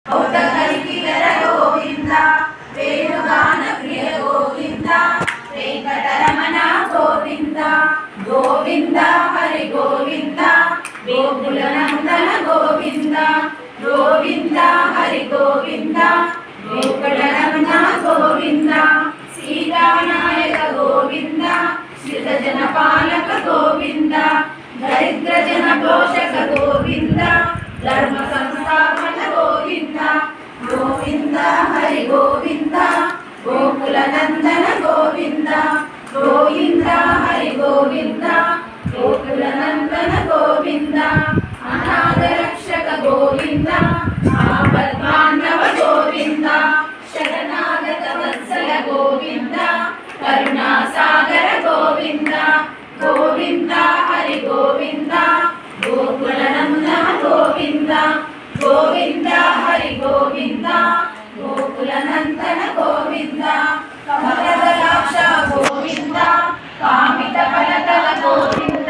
ఔతకలికిలర గోవింద వేణుగాన ప్రియ గోవింద వెంకటరమణ గోవింద గోవింద హరి గోవింద గోకుల నందన గోవింద గోవింద హరి గోవింద గోకుల నందన గోవింద సీతానాయక గోవింద శ్రితజన పాలక గోవింద దరిద్ర జన పోషక గోవింద ధర్మ సంస్థాపన గోవింద గోవింద హరి గోవింద గోకుల నందన గోవింద గోవింద హరి గోవింద గోకుల నందన గోవింద అనాథ రక్షక గోవింద ఆపద్బాంధవ గోవింద శరణాగత వత్సల గోవింద కరుణా సాగర గోవింద గోవింద హరి గోవింద గోకుల నందన గోవింద గోవింద హరి గోవింద గోకుల నందన గోవింద కమలదలాక్ష గోవింద కామిత ఫలదల గోవింద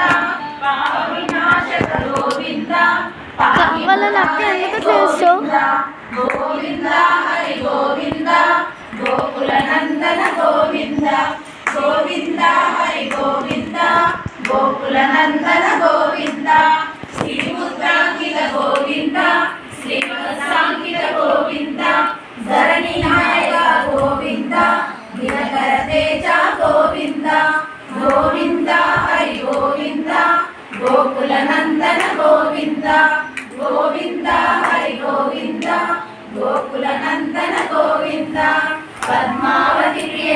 పాప వినాశక గోవింద గోవింద హరి గోవింద గోకుల నందన గోవింద గోవింద హరి గోవింద గోకుల నందన గోవింద శ్రీముద్రాంకిత గోవింద శ్రీవత్సాంకిత గోవింద ధరణి నాయక గోవింద దినకర తేజ గోవింద గోవింద హరి గోవింద గోకుల నందన గోవింద గోవింద హరి గోవింద గోకుల నందన గోవింద పద్మావతి ప్రియ